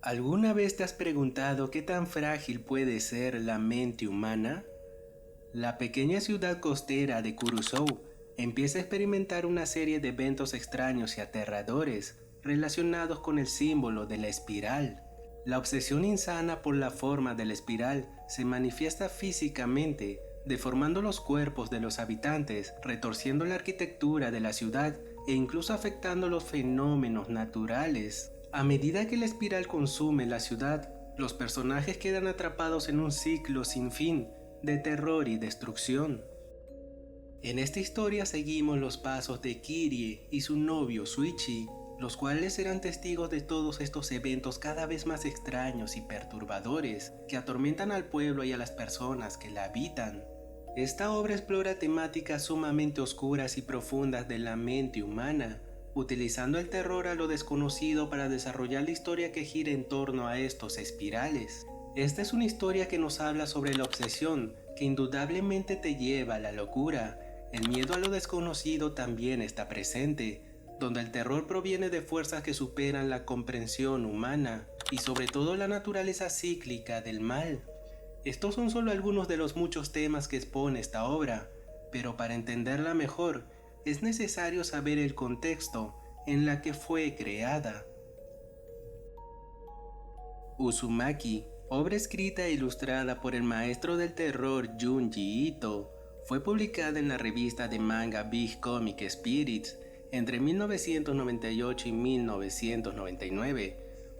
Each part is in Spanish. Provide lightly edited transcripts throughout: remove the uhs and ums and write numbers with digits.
¿Alguna vez te has preguntado qué tan frágil puede ser la mente humana? La pequeña ciudad costera de Curaçao empieza a experimentar una serie de eventos extraños y aterradores relacionados con el símbolo de la espiral. La obsesión insana por la forma de la espiral se manifiesta físicamente, deformando los cuerpos de los habitantes, retorciendo la arquitectura de la ciudad e incluso afectando los fenómenos naturales. A medida que la espiral consume la ciudad, los personajes quedan atrapados en un ciclo sin fin de terror y destrucción. En esta historia seguimos los pasos de Kirie y su novio Suichi, los cuales serán testigos de todos estos eventos cada vez más extraños y perturbadores que atormentan al pueblo y a las personas que la habitan. Esta obra explora temáticas sumamente oscuras y profundas de la mente humana, utilizando el terror a lo desconocido para desarrollar la historia que gira en torno a estos espirales. Esta es una historia que nos habla sobre la obsesión que indudablemente te lleva a la locura. El miedo a lo desconocido también está presente, donde el terror proviene de fuerzas que superan la comprensión humana y sobre todo la naturaleza cíclica del mal. Estos son solo algunos de los muchos temas que expone esta obra, pero para entenderla mejor es necesario saber el contexto en la que fue creada. Uzumaki, obra escrita e ilustrada por el maestro del terror Junji Ito, fue publicada en la revista de manga Big Comic Spirits entre 1998 y 1999,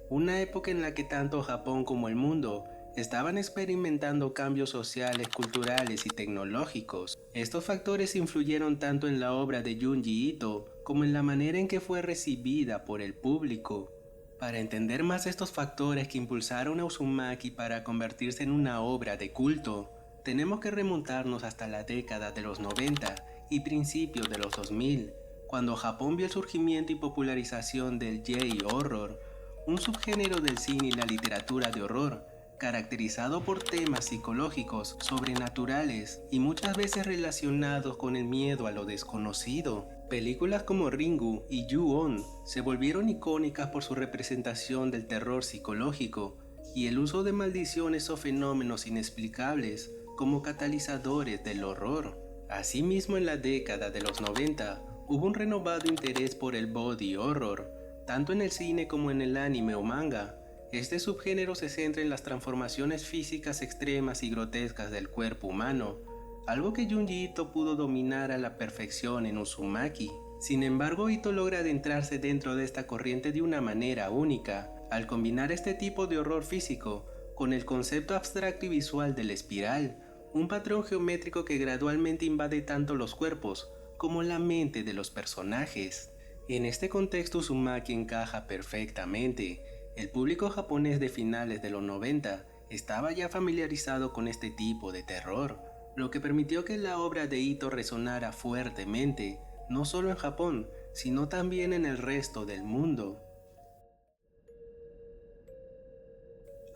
una época en la que tanto Japón como el mundo estaban experimentando cambios sociales, culturales y tecnológicos. Estos factores influyeron tanto en la obra de Junji Ito como en la manera en que fue recibida por el público. Para entender más estos factores que impulsaron a Uzumaki para convertirse en una obra de culto, tenemos que remontarnos hasta la década de los 90 y principios de los 2000, cuando Japón vio el surgimiento y popularización del J-horror, un subgénero del cine y la literatura de horror, caracterizado por temas psicológicos, sobrenaturales y muchas veces relacionados con el miedo a lo desconocido. Películas como Ringu y Ju-On se volvieron icónicas por su representación del terror psicológico y el uso de maldiciones o fenómenos inexplicables como catalizadores del horror. Asimismo, en la década de los 90 hubo un renovado interés por el body horror, tanto en el cine como en el anime o manga. Este subgénero se centra en las transformaciones físicas extremas y grotescas del cuerpo humano, algo que Junji Ito pudo dominar a la perfección en Uzumaki. Sin embargo, Ito logra adentrarse dentro de esta corriente de una manera única, al combinar este tipo de horror físico con el concepto abstracto y visual de la espiral, un patrón geométrico que gradualmente invade tanto los cuerpos como la mente de los personajes. En este contexto, Uzumaki encaja perfectamente. El público japonés de finales de los 90 estaba ya familiarizado con este tipo de terror, lo que permitió que la obra de Ito resonara fuertemente, no solo en Japón, sino también en el resto del mundo.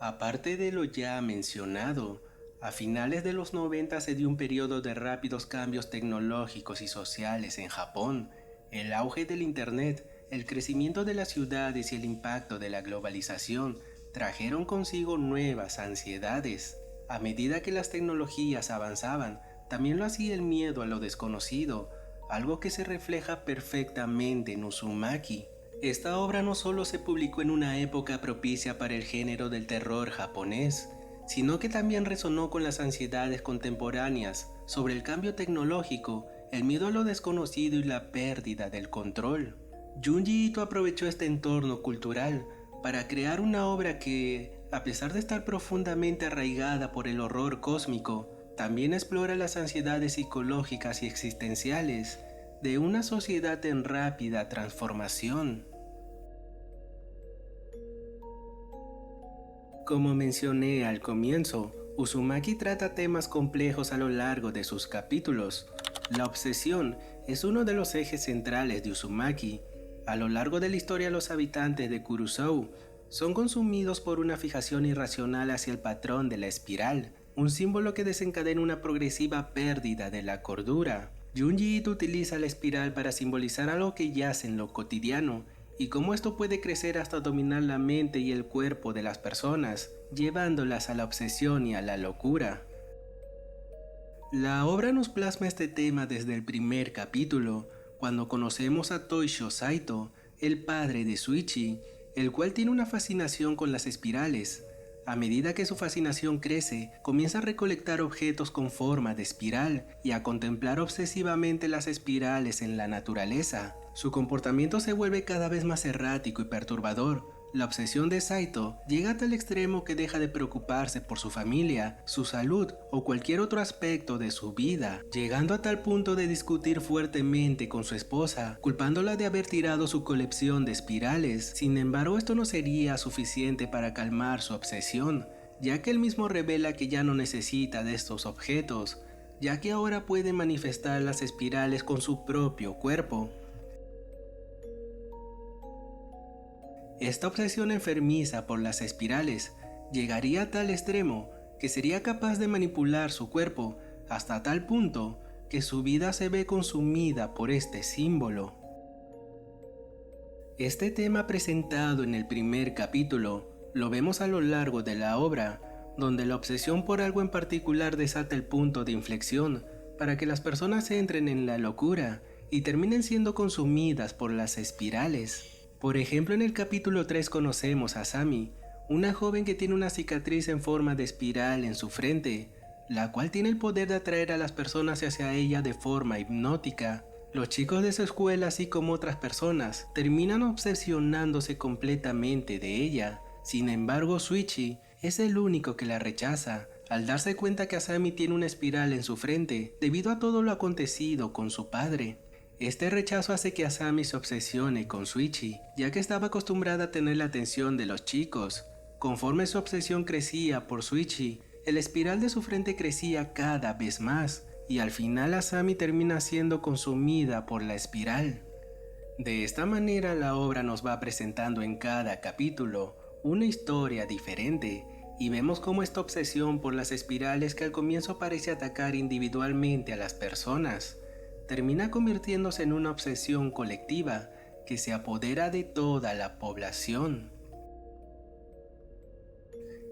Aparte de lo ya mencionado, a finales de los 90 se dio un periodo de rápidos cambios tecnológicos y sociales en Japón. El auge del Internet, el crecimiento de las ciudades y el impacto de la globalización trajeron consigo nuevas ansiedades. A medida que las tecnologías avanzaban, también lo hacía el miedo a lo desconocido, algo que se refleja perfectamente en Uzumaki. Esta obra no solo se publicó en una época propicia para el género del terror japonés, sino que también resonó con las ansiedades contemporáneas sobre el cambio tecnológico, el miedo a lo desconocido y la pérdida del control. Junji Ito aprovechó este entorno cultural para crear una obra que, a pesar de estar profundamente arraigada por el horror cósmico, también explora las ansiedades psicológicas y existenciales de una sociedad en rápida transformación. Como mencioné al comienzo, Uzumaki trata temas complejos a lo largo de sus capítulos. La obsesión es uno de los ejes centrales de Uzumaki. A lo largo de la historia, los habitantes de Curaçao son consumidos por una fijación irracional hacia el patrón de la espiral, un símbolo que desencadena una progresiva pérdida de la cordura. Junji Ito utiliza la espiral para simbolizar algo que yace en lo cotidiano y cómo esto puede crecer hasta dominar la mente y el cuerpo de las personas, llevándolas a la obsesión y a la locura. La obra nos plasma este tema desde el primer capítulo, cuando conocemos a Toshio Saito, el padre de Shuichi, el cual tiene una fascinación con las espirales. A medida que su fascinación crece, comienza a recolectar objetos con forma de espiral y a contemplar obsesivamente las espirales en la naturaleza. Su comportamiento se vuelve cada vez más errático y perturbador. La obsesión de Saito llega a tal extremo que deja de preocuparse por su familia, su salud o cualquier otro aspecto de su vida, llegando a tal punto de discutir fuertemente con su esposa, culpándola de haber tirado su colección de espirales. Sin embargo, esto no sería suficiente para calmar su obsesión, ya que él mismo revela que ya no necesita de estos objetos, ya que ahora puede manifestar las espirales con su propio cuerpo. Esta obsesión enfermiza por las espirales llegaría a tal extremo que sería capaz de manipular su cuerpo hasta tal punto que su vida se ve consumida por este símbolo. Este tema presentado en el primer capítulo lo vemos a lo largo de la obra, donde la obsesión por algo en particular desata el punto de inflexión para que las personas entren en la locura y terminen siendo consumidas por las espirales. Por ejemplo, en el capítulo 3 conocemos a Sami, una joven que tiene una cicatriz en forma de espiral en su frente, la cual tiene el poder de atraer a las personas hacia ella de forma hipnótica. Los chicos de su escuela, así como otras personas, terminan obsesionándose completamente de ella. Sin embargo, Shuichi es el único que la rechaza, al darse cuenta que Asami tiene una espiral en su frente debido a todo lo acontecido con su padre. Este rechazo hace que Asami se obsesione con Shuichi, ya que estaba acostumbrada a tener la atención de los chicos. Conforme su obsesión crecía por Shuichi, el espiral de su frente crecía cada vez más, y al final Asami termina siendo consumida por la espiral. De esta manera la obra nos va presentando en cada capítulo una historia diferente, y vemos cómo esta obsesión por las espirales, que al comienzo parece atacar individualmente a las personas, termina convirtiéndose en una obsesión colectiva que se apodera de toda la población.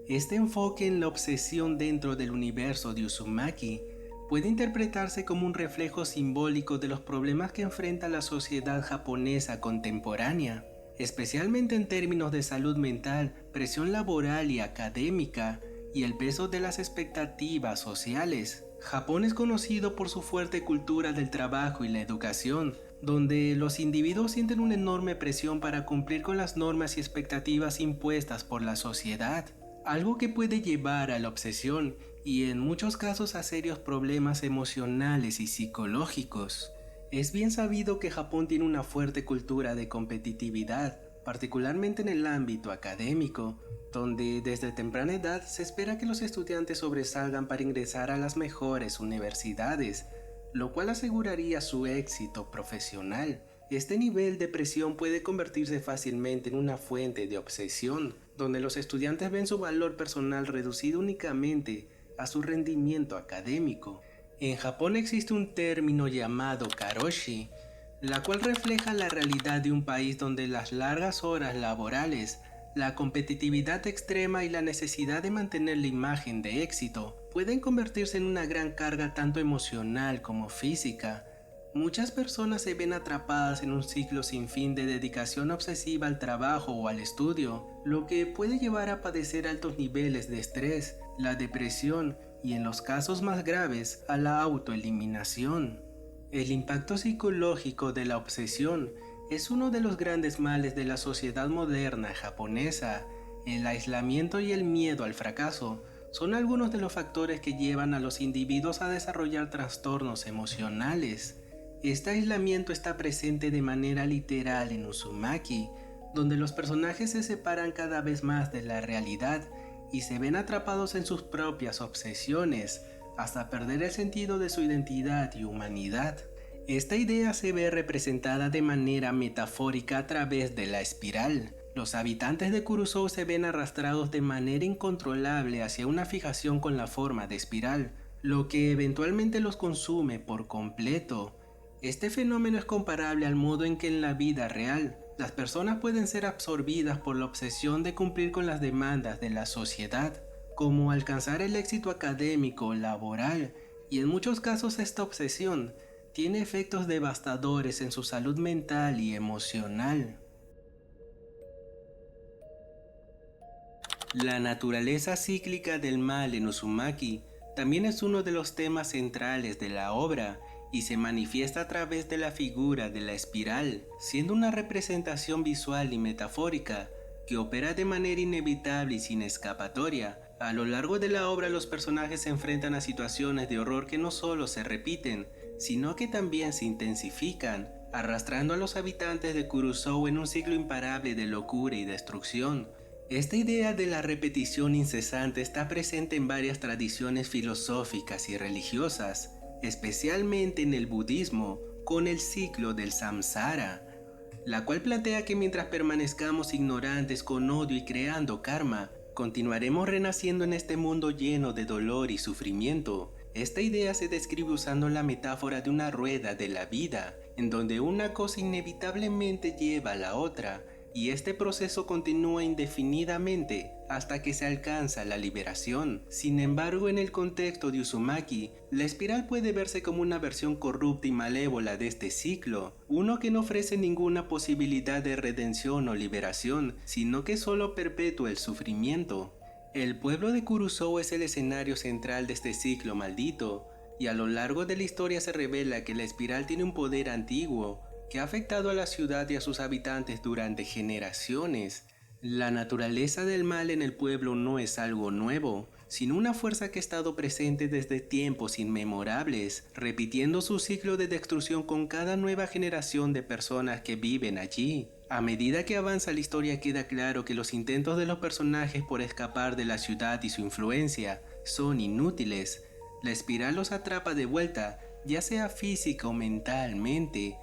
Este enfoque en la obsesión dentro del universo de Uzumaki puede interpretarse como un reflejo simbólico de los problemas que enfrenta la sociedad japonesa contemporánea, especialmente en términos de salud mental, presión laboral y académica, y el peso de las expectativas sociales. Japón es conocido por su fuerte cultura del trabajo y la educación, donde los individuos sienten una enorme presión para cumplir con las normas y expectativas impuestas por la sociedad, algo que puede llevar a la obsesión y en muchos casos a serios problemas emocionales y psicológicos. Es bien sabido que Japón tiene una fuerte cultura de competitividad, particularmente en el ámbito académico, donde desde temprana edad se espera que los estudiantes sobresalgan para ingresar a las mejores universidades, lo cual aseguraría su éxito profesional. Este nivel de presión puede convertirse fácilmente en una fuente de obsesión, donde los estudiantes ven su valor personal reducido únicamente a su rendimiento académico. En Japón existe un término llamado karoshi, la cual refleja la realidad de un país donde las largas horas laborales, la competitividad extrema y la necesidad de mantener la imagen de éxito pueden convertirse en una gran carga tanto emocional como física. Muchas personas se ven atrapadas en un ciclo sin fin de dedicación obsesiva al trabajo o al estudio, lo que puede llevar a padecer altos niveles de estrés, la depresión y, en los casos más graves, a la autoeliminación. El impacto psicológico de la obsesión es uno de los grandes males de la sociedad moderna japonesa. El aislamiento y el miedo al fracaso son algunos de los factores que llevan a los individuos a desarrollar trastornos emocionales. Este aislamiento está presente de manera literal en Uzumaki, donde los personajes se separan cada vez más de la realidad y se ven atrapados en sus propias obsesiones, hasta perder el sentido de su identidad y humanidad. Esta idea se ve representada de manera metafórica a través de la espiral. Los habitantes de Kurosou se ven arrastrados de manera incontrolable hacia una fijación con la forma de espiral, lo que eventualmente los consume por completo. Este fenómeno es comparable al modo en que en la vida real Las personas pueden ser absorbidas por la obsesión de cumplir con las demandas de la sociedad, como alcanzar el éxito académico, laboral, y en muchos casos esta obsesión tiene efectos devastadores en su salud mental y emocional. La naturaleza cíclica del mal en Uzumaki también es uno de los temas centrales de la obra y se manifiesta a través de la figura de la espiral, siendo una representación visual y metafórica que opera de manera inevitable y sin escapatoria. A lo largo de la obra los personajes se enfrentan a situaciones de horror que no solo se repiten, sino que también se intensifican, arrastrando a los habitantes de Kurosou en un ciclo imparable de locura y destrucción. Esta idea de la repetición incesante está presente en varias tradiciones filosóficas y religiosas, especialmente en el budismo, con el ciclo del samsara, la cual plantea que mientras permanezcamos ignorantes con odio y creando karma, continuaremos renaciendo en este mundo lleno de dolor y sufrimiento. Esta idea se describe usando la metáfora de una rueda de la vida, en donde una cosa inevitablemente lleva a la otra, y este proceso continúa indefinidamente hasta que se alcanza la liberación. Sin embargo, en el contexto de Uzumaki, la espiral puede verse como una versión corrupta y malévola de este ciclo, uno que no ofrece ninguna posibilidad de redención o liberación, sino que solo perpetúa el sufrimiento. El pueblo de Kurosou es el escenario central de este ciclo maldito, y a lo largo de la historia se revela que la espiral tiene un poder antiguo, que ha afectado a la ciudad y a sus habitantes durante generaciones. La naturaleza del mal en el pueblo no es algo nuevo, sino una fuerza que ha estado presente desde tiempos inmemorables, repitiendo su ciclo de destrucción con cada nueva generación de personas que viven allí. A medida que avanza la historia queda claro que los intentos de los personajes por escapar de la ciudad y su influencia son inútiles. La espiral los atrapa de vuelta, ya sea física o mentalmente,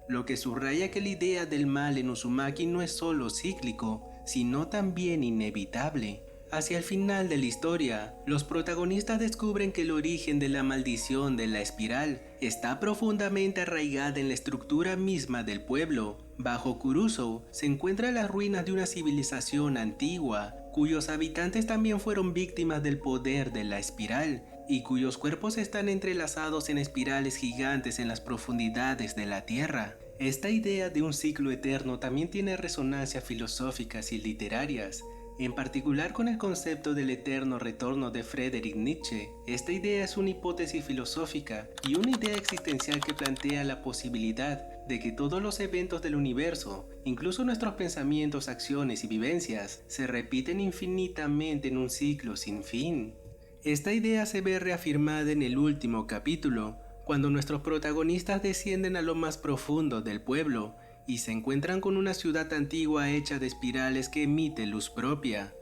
lo que subraya que la idea del mal en Uzumaki no es solo cíclico, sino también inevitable. Hacia el final de la historia, los protagonistas descubren que el origen de la maldición de la espiral está profundamente arraigada en la estructura misma del pueblo. Bajo Kurosou se encuentran las ruinas de una civilización antigua, cuyos habitantes también fueron víctimas del poder de la espiral, y cuyos cuerpos están entrelazados en espirales gigantes en las profundidades de la tierra. Esta idea de un ciclo eterno también tiene resonancias filosóficas y literarias, en particular con el concepto del eterno retorno de Friedrich Nietzsche. Esta idea es una hipótesis filosófica y una idea existencial que plantea la posibilidad de que todos los eventos del universo, incluso nuestros pensamientos, acciones y vivencias, se repiten infinitamente en un ciclo sin fin. Esta idea se ve reafirmada en el último capítulo, cuando nuestros protagonistas descienden a lo más profundo del pueblo y se encuentran con una ciudad antigua hecha de espirales que emite luz propia.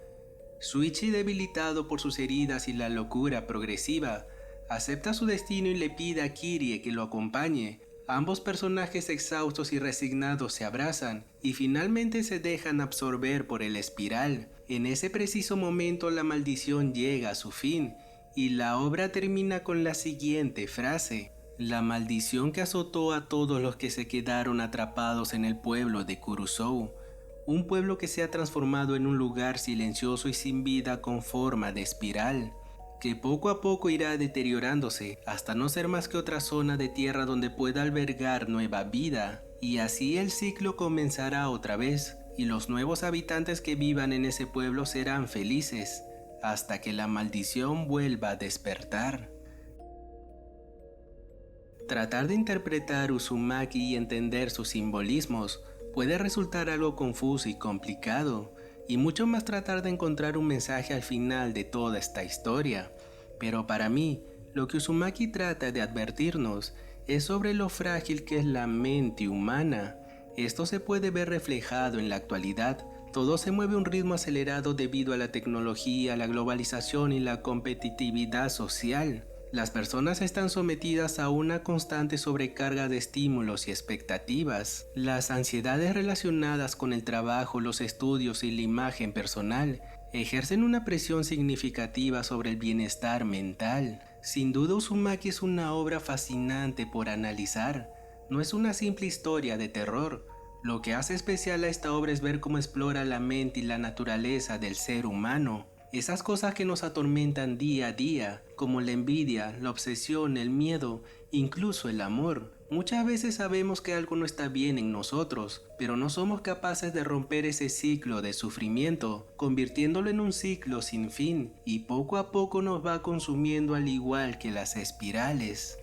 Shuichi, debilitado por sus heridas y la locura progresiva, acepta su destino y le pide a Kirie que lo acompañe. Ambos personajes exhaustos y resignados se abrazan y finalmente se dejan absorber por el espiral. En ese preciso momento la maldición llega a su fin y la obra termina con la siguiente frase: la maldición que azotó a todos los que se quedaron atrapados en el pueblo de Kurosou, un pueblo que se ha transformado en un lugar silencioso y sin vida con forma de espiral, que poco a poco irá deteriorándose hasta no ser más que otra zona de tierra donde pueda albergar nueva vida, y así el ciclo comenzará otra vez, y los nuevos habitantes que vivan en ese pueblo serán felices, hasta que la maldición vuelva a despertar. Tratar de interpretar Uzumaki y entender sus simbolismos puede resultar algo confuso y complicado, y mucho más tratar de encontrar un mensaje al final de toda esta historia. Pero para mí, lo que Uzumaki trata de advertirnos es sobre lo frágil que es la mente humana. Esto se puede ver reflejado en la actualidad. Todo se mueve a un ritmo acelerado debido a la tecnología, la globalización y la competitividad social. Las personas están sometidas a una constante sobrecarga de estímulos y expectativas. Las ansiedades relacionadas con el trabajo, los estudios y la imagen personal ejercen una presión significativa sobre el bienestar mental. Sin duda, Uzumaki es una obra fascinante por analizar. No es una simple historia de terror, Lo que hace especial a esta obra es ver cómo explora la mente y la naturaleza del ser humano. Esas cosas que nos atormentan día a día, como la envidia, la obsesión, el miedo, incluso el amor. Muchas veces sabemos que algo no está bien en nosotros, pero no somos capaces de romper ese ciclo de sufrimiento, convirtiéndolo en un ciclo sin fin, y poco a poco nos va consumiendo al igual que las espirales.